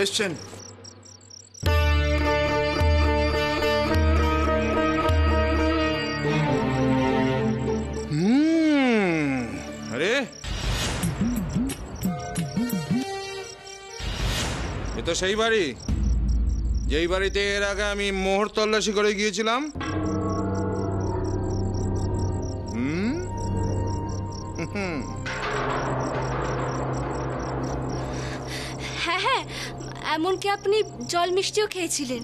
এসছেন। আরে এ তো সেই বাড়ি, যেই বাড়িতে এর আগে আমি মোহর তল্লাশি করে গিয়েছিলাম। হ্যাঁ হ্যাঁ, এমনকি আপনি জল মিষ্টিও খেয়েছিলেন।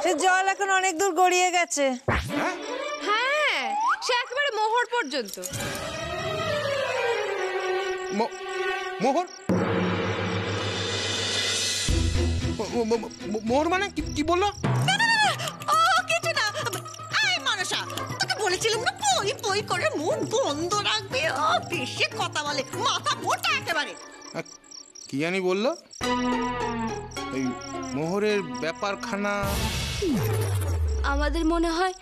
সে জল এখন অনেক দূর গড়িয়ে গেছে। হ্যাঁ, সে একেবারে মোহর পর্যন্ত। মোহর? মোহর মানে কি বললো? ও কিছু না। এই মানসা, তোকে বলেছিলাম না পই পই করে মুখ বন্ধ রাখবি। ও বেশি কথা বলে, মাথা মোটা একেবারে। কি জানি বললো? এই মোহরের ব্যাপারখানা। আমাদের মনে হয়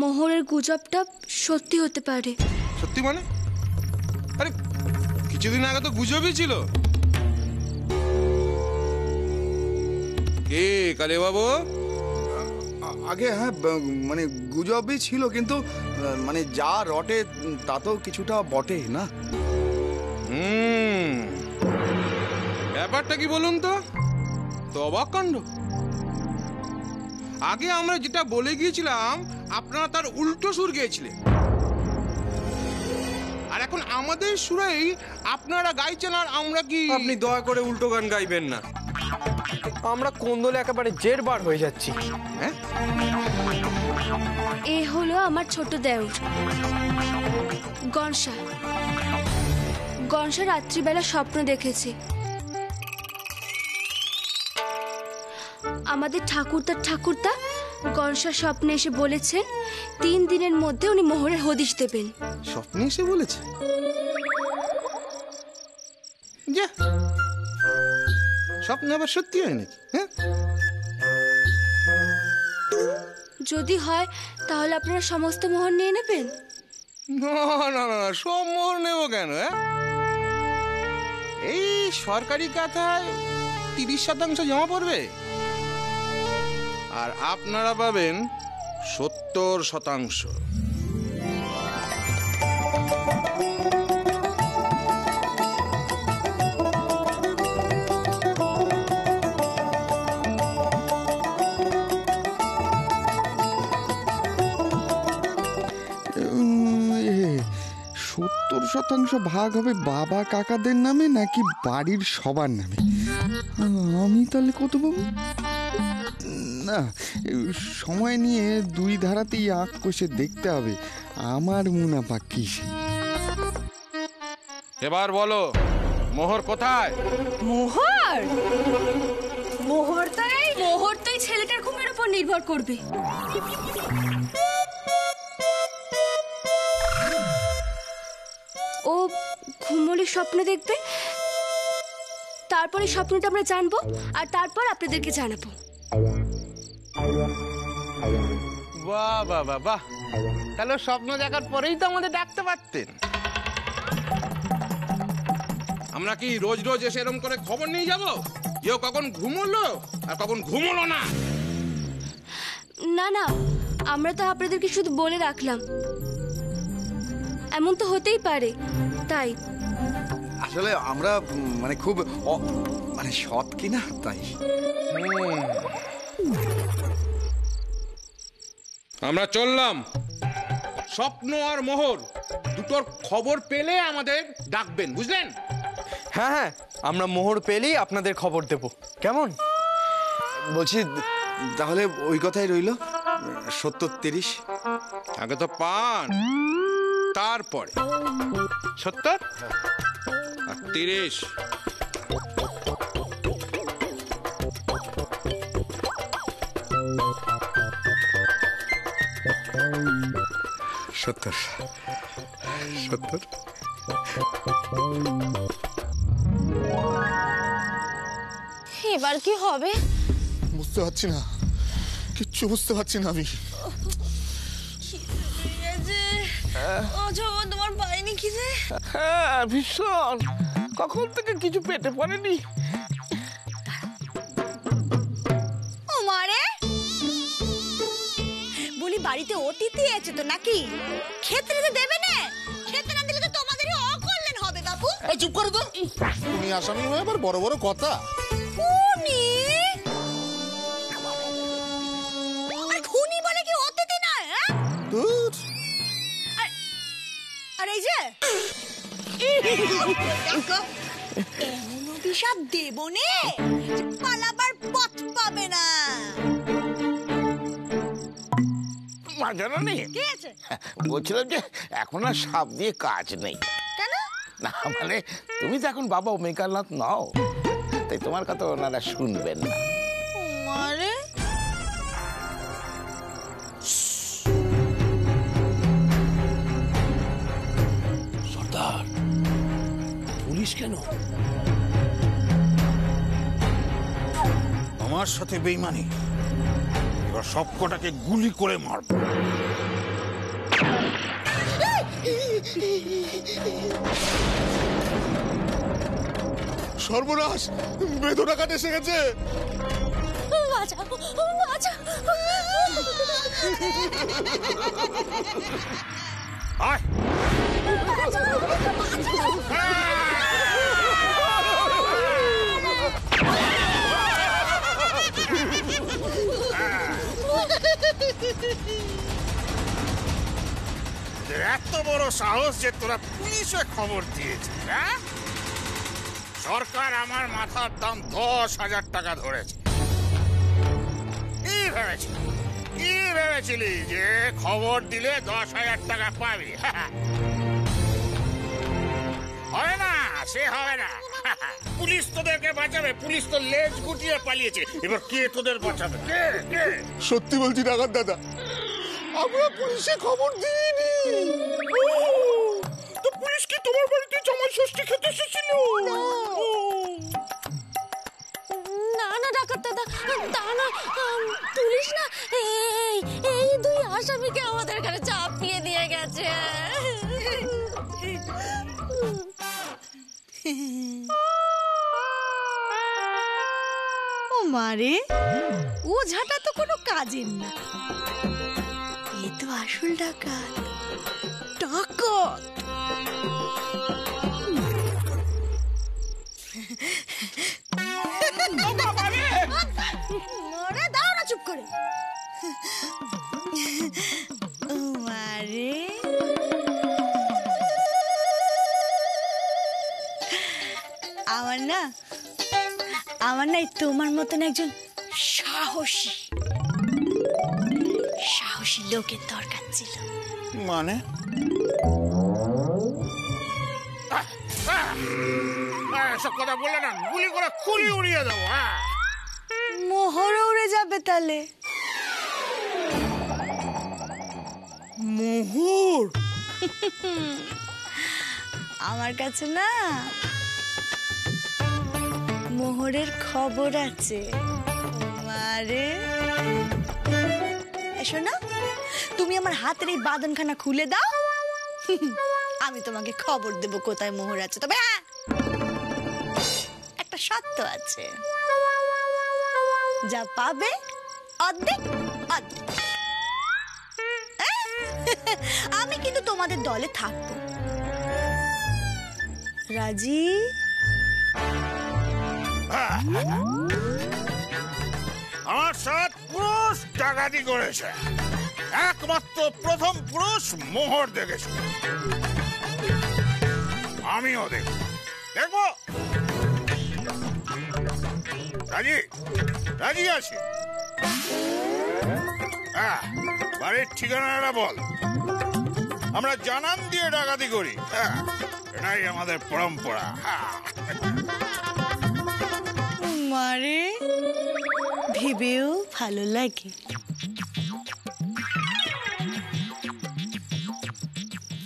মোহরের গুজবটা সত্যি হতে পারে। সত্যি মানে? আরে কিছুদিন আগে তো গুজবই ছিল। কে কালে বাবু? আগে হ্যাঁ মানে গুজবই ছিল, কিন্তু মানে যা রটে তা তো কিছুটা বটে না। ব্যাপারটা কি বলুন তো? তো অবাক কাণ্ড। আগে আমরা যেটা বলে গিয়েছিলাম আপনারা তার উল্টো সুর গিয়েছিলেন, আর এখন আমাদের সুরেই আপনারা গাইছেন। আর আমরা কি? আপনি দয়া করে উল্টো গান গাইবেন না, আমরা কোন্দলে একেবারে জেরবার হয়ে যাচ্ছি। হ্যাঁ, এ হলো আমার ছোট দেওর গনসা। গনসা রাত্রিবেলা স্বপ্ন দেখেছে আমাদের ঠাকুরদা গনসার স্বপ্নে এসে বলেছেন 3 দিনের মধ্যে উনি মোহরের হদিশ দেবেন। স্বপ্নে এসে বলেছে? যা, স্বপ্ন আবার সত্যি হয় নাকি? হ্যাঁ, যদি হয় তাহলে আপনারা সমস্ত মোহর নিয়ে নেবেন। না না না, সব মোহর নেব কেন? এই সরকারি খাতায় 30% জমা পড়বে, আর আপনারা পাবেন 70%। ভাগ হবে বাবা কাকাদের নামে নাকি বাড়ির সবার নামে? আমি তাহলে কত পাবো? না, সময় নিয়ে 2 ধারাতেই আঁক কষে দেখতে হবে আমার মুনাফা কি। এবার বলো, মোহর কোথায়? মোহর? মোহর তো এই ছেলেটার ঘুমের উপর নির্ভর করবে। ও ঘুমোলে স্বপ্ন দেখবে, তারপরে স্বপ্নটা আমরা জানবো, আর তারপর আপনাদেরকে জানাবো। বাহ বাহ বাহ বাহ, তাহলে স্বপ্ন দেখার পরেই তো আমাদের ডাকতে পারতেন। আমরা কি রোজ রোজ এসে এরকম করে খবর নিয়ে যাব কেউ কখন ঘুমোলো আর কখন ঘুমোলো না? না না, আমরা তো আপনাদেরকে শুধু বলে রাখলাম, এমন তো হতেই পারে। তাই আসলে আমরা মানে খুব মানে সৎ কিনা তাই। আমরা চললাম। স্বপ্ন আর মোহর দুটোর খবর পেলে আমাদের ডাকবেন, বুঝলেন? হ্যাঁ হ্যাঁ, আমরা মোহর পেলেই আপনাদের খবর দেব, কেমন? বলছি তাহলে ওই কথাই রইল, 70-30। আগে তো পান, তারপরে 70 আর 30। 70। এবার কি হবে বুঝতে পারছি না, কিচ্ছু বুঝতে পারছি না আমি। তোমার পাইনি খিদে? হ্যাঁ ভীষণ, কখন থেকে কিছু পেটে পড়েনি, বাড়িতে অতিথি আছে তো নাকি? খেতে দিতে দেবে না? খেতে না দিলে তো তোমাদেরই অকল্যাণ হবে বাবু। এই চুপ করে তো, তুমি আসামি হয়ে আবার বড় বড় কথা। খুনি? আর খুনি বলে কি অতিথি না? ধুর। আর এই যে এমন অভিশাপ দেব নে যে পালাবার পথ পাবে না। মা জানো নি, কি আছে? বলছিলাম যে এখন আর সাপ দিয়ে কাজ নেই। কেন? না মানে তুমি তো এখন বাবা অমিকারনাথ নাও, তাই তোমার কথা ওনারা শুনবেন না। মারে সর্দার, পুলিশ কেন? আমার সাথে বেইমানি, এবার সব কটাকে গুলি করে মারব। সর্বনাশ, বেদনা কাটে এসে গেছে। বাঁচাও, বাঁচাও। আয় এত বড় সাহস যে তোরা পুলিশে খবর দিয়েছিস, হ্যাঁ? সরকার আমার মাথার দাম 10,000 টাকা ধরেছে। কি ভেবেছিলি যে খবর দিলে 10,000 টাকা পাবি? হবে না, সে হবে না। পুলিশ তোদেরকে বাঁচাবে, পুলিশ তো লেজ গুটিয়ে পালিয়েছে। এবার কে তোদের বাঁচাবে? কে কে? সত্যি বলছি ডাকাত দাদা, আমরা পুলিশে খবর দিইনি। তো পুলিশ কি তোমার বাড়িতে জামাই ষষ্ঠী খেতে এসেছিল? না না ডাকাত দাদা, তা না, পুলিশ না, এই দুই আসামিকে আমাদের ঘরে চাপিয়ে দিয়ে গেছে। ও মারে, ও ঝাঁটা তো কোনো কাজের না। এ তো আসল ডাকাত। ডাকাত মরে দাও না, চুপ করে। মারে আমার না তোমার মতন একজন সাহসী লোকের দরকার ছিল। মানে সব কথা বললে না, গুলি করে খুলি উড়িয়ে দেবো। মোহর উড়ে যাবে তাহলে। মোহর? আমার কাছে না মোহরের খবর আছে। মারে শোনো, তুমি আমার হাতের এই বাঁধনখানা খুলে দাও, আমি তোমাকে খবর দেব কোথায় মোহর আছে। তবে হ্যাঁ, একটা শর্ত আছে, যা পাবে অর্ধেক অর্ধেক। আমি কিন্তু তোমাদের দলে থাকবো। রাজি? আমার 7 পুরুষ ডাকাতি করেছে, একমাত্র প্রথম পুরুষ মোহর দেখেছে। আমিও দেখবো। রাজি? রাজি আছি? হ্যাঁ, বাড়ির ঠিকানাটা বল, আমরা জানান দিয়ে ডাকাতি করি। হ্যাঁ, এটাই আমাদের পরম্পরা। মারে ভেবেও ভালো লাগে।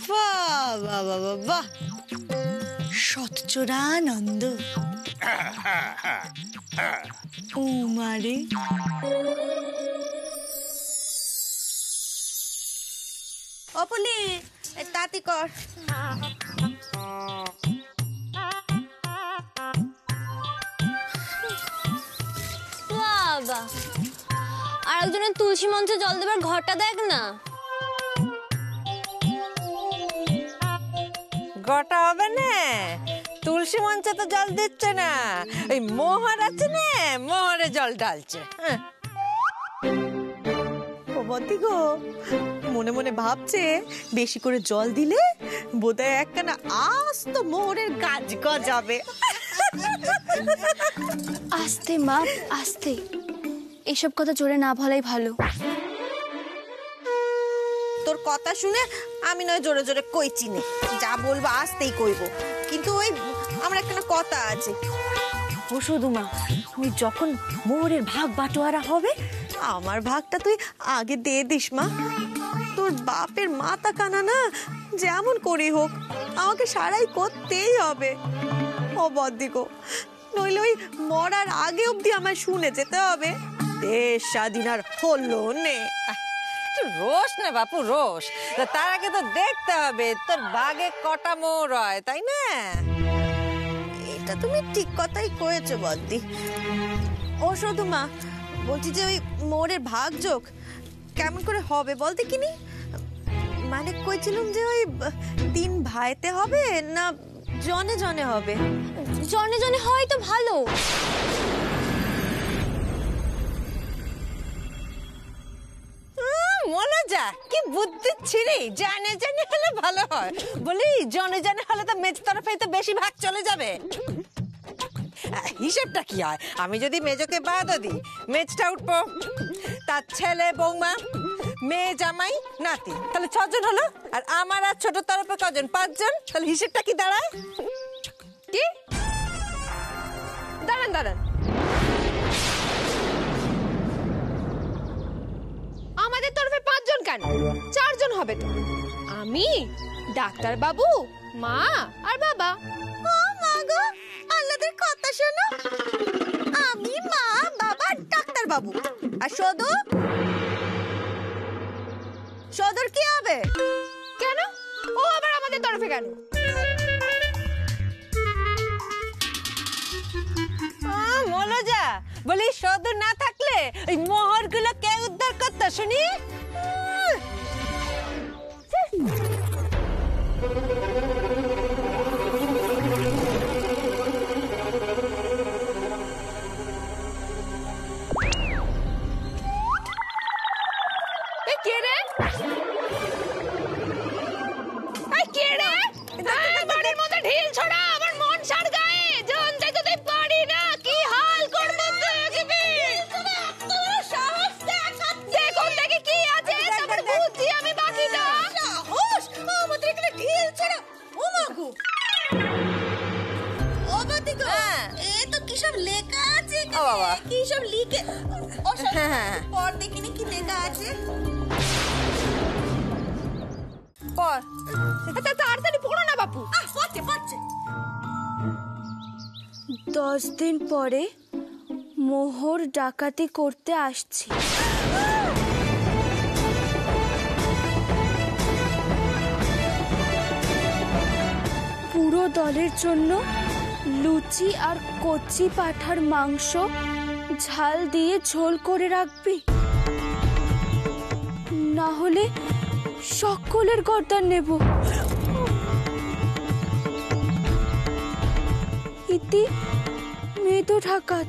বাহ বাহ বাহ বাহ, সৎচোরানন্দ। ও মারে, অপলি তাতি কর। বাবা, আর আরেকজনের তুলসী মঞ্চে জল দেবার ঘরটা দেখ না। ঘরটা হবে না, তুলসী মঞ্চে তো জল দিচ্ছে না, এই মোহর আছে না, মোহরে জল ঢালছে। বৌদি গো, মনে মনে ভাবছে বেশি করে জল দিলে বোধহয় একখানা আস্ত মোহরের গাছ গজাবে। আস্তে মা, আস্তে, এসব কথা জোরে না বলাই ভালো। তোর কথা শুনে আমি নয় জোরে জোরে কইছি নে, যা বলবো আস্তেই কইবো, কিন্তু ওই আমার একটা কথা আছে। ও শুধু মা, ওই যখন মোহরের ভাগ বাটোয়ারা হবে আমার ভাগটা তুই আগে দিয়ে দিস মা। তোর বাপের মাথা কানা না, যেমন করি হোক আমাকে সারাই করতেই হবে। ও বদ্দিগো, নইলে ওই মরার আগে অব্দি আমায় শুনে যেতে হবে। দেশ স্বাধীন আর হলো নে। রোস না বাপু, রোস, তার আগে তো দেখতে হবে তোর বাগে কটা মোহর হয়, তাই না? এটা তুমি ঠিক কথাই কয়েছো বদ্দি। ও শুধু মা, বলছি যে ওই মোহরের ভাগ যোগ কেমন করে হবে বলতে কিনি? মানে কইছিলাম যে ওই 3 ভাইতে হবে না জনে জনে হবে? জনে জনে হয় তো ভালো। মনোজা, কি বুদ্ধি ছিরি, জানে জানে হলে ভালো হয়। বলি জনে জানে হলে তো মেজ তরফে তো বেশি ভাগ চলে যাবে। হিসেবটা কি হয়, আমি যদি মেজকে বাদও দিই, মেজটা উঠবো, তার ছেলে বৌমা, মেয়ে জামাই নাতি, তাহলে 6 জন হলো। আর আমার আর ছোট তরফে কজন? 5 জন। তাহলে হিসেবটা কি দাঁড়ায়? কি? দাঁড়ান দাঁড়ান, আমাদের তরফে 5 জন কেন? 4 জন হবে তো। আমি, ডাক্তার বাবু, মা আর বাবা। ও মা গো, আল্লাহর কথা শোনো। আমি, মা, বাবা, ডাক্তার বাবু আর সদর কি হবে? কেন ও আবার আমাদের তরফে কেন? মনোজা, বলি সদর না থাকলে ওই মোহর গুলো কে উদ্ধার করতে শুনি? কে রে? কে রে? বাড়ির মধ্যে ঢিল ছোড়া, আমার মন সার গায়ে জন থেকে তুই পারি না, কি হাল করবো দেখবি। দেখুন দেখি কি আছে, তারপর বুঝছি আমি বাকিটা। আমাদের এখানে ঢিল ছোড়া? ও মা গো, ও বাতি গো, এ তো কি সব লেখা আছে? ও বাবা, কি সব লিখে? ও সব পড় দেখিনি কি লেখা আছে। তাড়াতাড়ি পড়ো না বাপু। পড়ছে পড়ছে। 10 দিন পরে মোহর ডাকাতি করতে আসছি। পুরো দলের জন্য লুচি আর কচি পাঁঠার মাংস ঝাল দিয়ে ঝোল করে রাখবি, না হলে সকলের গর্দান নেব। ইতি মৃদু ডাকাত।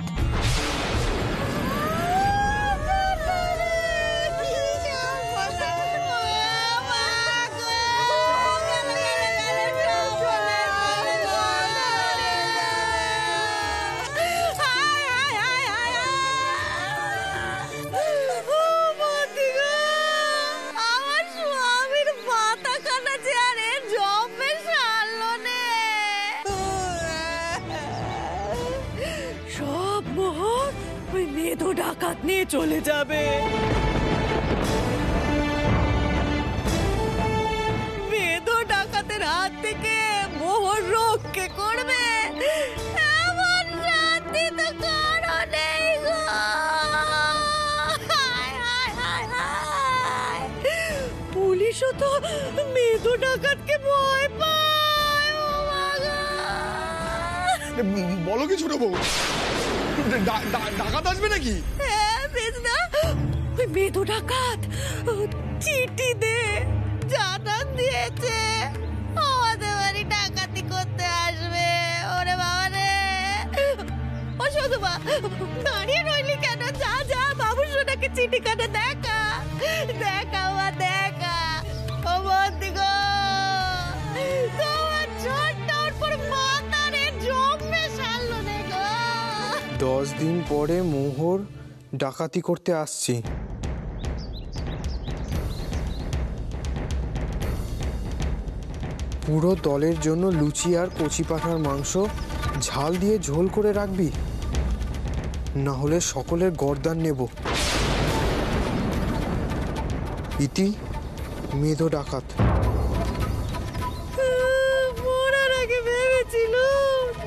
ডাকাত নিয়ে চলে যাবে। বেদো ডাকাতের হাত থেকে মোহর রক্ষে করবে, এমন শান্তি তো কারো নেই গো। পুলিশও তো মেদো ডাকাতকে ভয় পায়। বলো কি ছোট বউ, ডাকাত আসবে নাকি? হ্যাঁ, ওই মেধু ডাকাত চিঠি দে জানান দিয়েছে আমাদের বাড়ি ডাকাতি করতে আসবে। ওরে বাবা রে, ও শুধু দাঁড়িয়ে রইলি কেন? যা যা বাবু সোনাকে চিঠি কাটে দেখা দেখা মা দেখা। ও বন্দি গো, তোমার ছোট্টর পর মাতারে জমে সারলো রে গো। 10 দিন পরে মোহর ডাকাতি করতে আসছি। পুরো দলের জন্য লুচি আর কচি পাঠার মাংস ঝাল দিয়ে ঝোল করে রাখবি, না হলে সকলের গর্দান নেব। ইতি মেধো ডাকাত। মরার আগে ভেবেছিল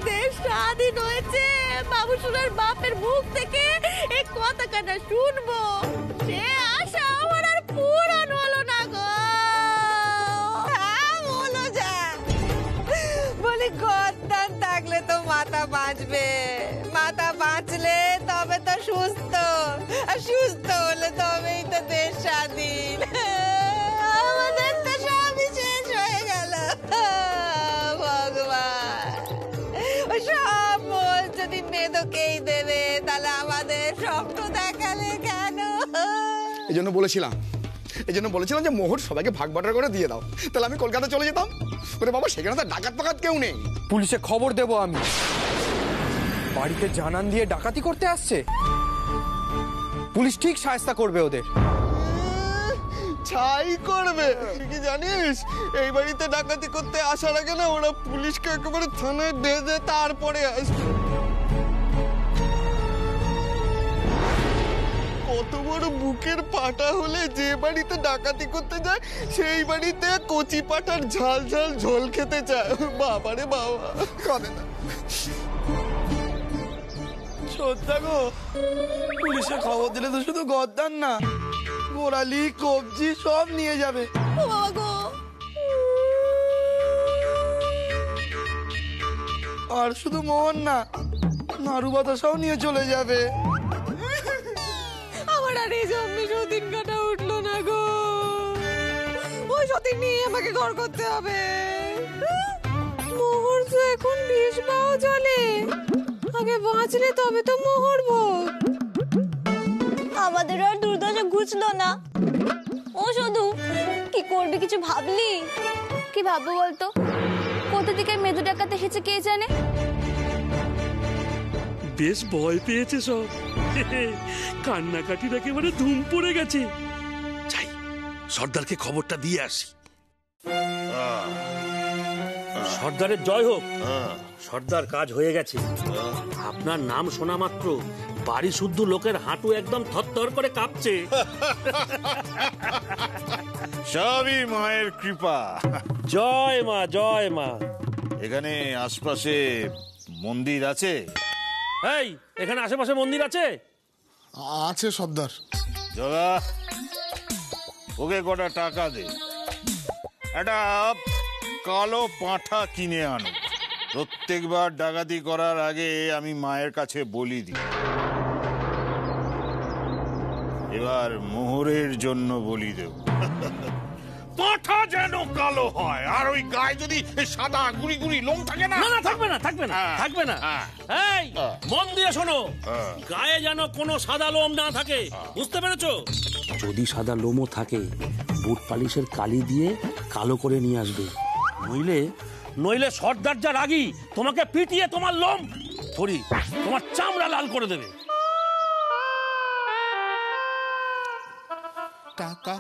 দেশ স্বাধীন হয়েছে, বাবু সোনার বাপের মুখ থেকে এই কথা কাটা শুনবো। সে আশা আমার আর পূরণ হলো না গো। বলো যা, বলি গর্দান থাকলে তো মাথা বাঁচবে, মাথা বাঁচলে তবে তো সুস্থ, আর সুস্থ হলে তবেই তো দেশ স্বাধীন। আমাদের তো সবই শেষ হয়ে গেল ভগবান। সব বল যদি মেদকেই দেবে, তাহলে আমাদের স্বপ্ন দেখালে কেন? এই জন্য বলেছিলাম যে মোহর সবাইকে ভাগ বাটার করে দিয়ে দাও, তাহলে আমি কলকাতা চলে যেতাম। ওরে বাবা, সেখানে তো ডাকাত পাকাত কেউ নেই। পুলিশে খবর দেব আমি। বাড়িতে জানান দিয়ে ডাকাতি করতে আসছে, পুলিশ ঠিক শায়েস্তা করবে ওদের। ছাই করবে কি জানিস? এই বাড়িতে ডাকাতি করতে আসার আগে না ওরা পুলিশকে একেবারে থানায় বেঁধে তারপরে আসবে। কত বড় বুকের পাটা হলে যে বাড়িতে ডাকাতি করতে যায় সেই বাড়িতে কচি পাটার ঝাল ঝাল ঝোল খেতে চায়। বাবারে বাবা, কাঁদে না। সত্যা গো, পুলিশে খবর দিলে তো শুধু গদ্দান না, গোড়ালি কবজি সব নিয়ে যাবে। আর শুধু মোহন না, নাড়ু বাতাসাও নিয়ে চলে যাবে। আমার আর এই জমি সতীন কাটা উঠলো না গো। ওই সতীন নিয়ে আমাকে ঘর করতে হবে। মোহর তো এখন 20 পাও চলে, আগে বাঁচলে তবে তো মোহর ভোগ। আমাদের আর দুর্দশা ঘুচলো না। ও শুধু কি করবি কিছু ভাবলি? কি ভাববো বলতো? কোথা থেকে মেধু ডাকাত এসেছে কে জানে। বেশ ভয় পেয়েছে সব, কান্নাকাটির একেবারে ধুম পড়ে গেছে। যাই সর্দারকে খবরটা দিয়ে আসি। সর্দারের জয় হোক। সর্দার, কাজ হয়ে গেছে। আপনার নাম শোনা মাত্র বাড়ি শুদ্ধ লোকের হাঁটু একদম থরথর করে কাঁপছে। সবই মায়ের কৃপা। জয় মা, জয় মা। এখানে আশপাশে মন্দির আছে? এই, এখানে আশেপাশে মন্দির আছে? আছে সর্দার। জগা, ওকে কটা টাকা দে, একটা কালো পাঁঠা কিনে আনো। প্রত্যেকবার ডাকাতি করার আগে আমি মায়ের কাছে বলি দিই। এবার মোহরের জন্য বলি দেব। পাঁঠা যেন কালো হয়, আর ওই গায়ে যদি সাদা গুড়ি গুড়ি লোম থাকে না। না, থাকবে না, থাকবে না, থাকবে না। এই, মন দিয়ে শোনো, গায়ে যেন কোনো সাদা লোম না থাকে, বুঝতে পেরেছো? যদি সাদা লোমও থাকে, বুট পালিশের কালি দিয়ে কালো করে নিয়ে আসবে। নইলে সর্দার যা রাগী, তোমাকে পিটিয়ে তোমার লোম ধরি, তোমার চামড়া লাল করে দেবে। টাকা?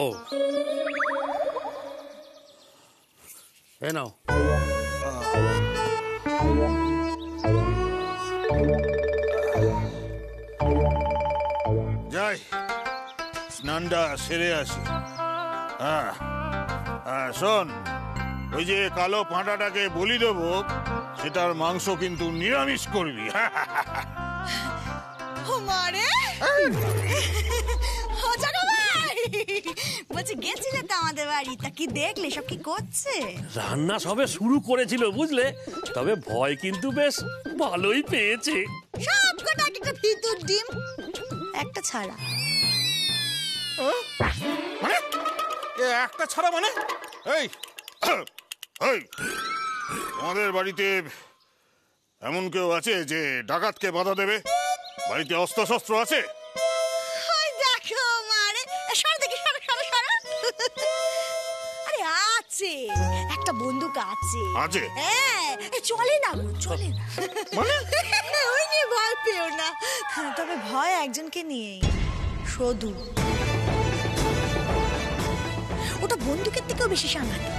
ও, এ নাও। যাই, স্নানটা সেরে আসি। শোন, ওই যে কালো পাঁঠাটাকে বলি দেবো, সেটার মাংস কিন্তু নিরামিষ করবি। মারে বলছি, গেছিলে তো আমাদের বাড়ি, তা কি দেখলে? সব কি করছে? রান্না সবে শুরু করেছিল বুঝলে, তবে ভয় কিন্তু বেশ ভালোই পেয়েছে। সব কটা একটা ভিতর ডিম একটা ছাড়া। মানে একটা ছাড়া মানে এই এই আমাদের বাড়িতে এমন কেউ আছে যে ডাকাতকে বাধা দেবে? বাড়িতে অস্ত্র শস্ত্র আছে? ওই দেখো মারে সর দেখি সর সর সর আরে আছে একটা বন্দুক আছে আছে? হ্যাঁ চলে না গো, চলে না মানে ওই নিয়ে ভয় পেও না, তবে ভয় একজনকে নিয়েই, সধু। ওটা বন্দুকের থেকেও বেশি সাংঘাতিক।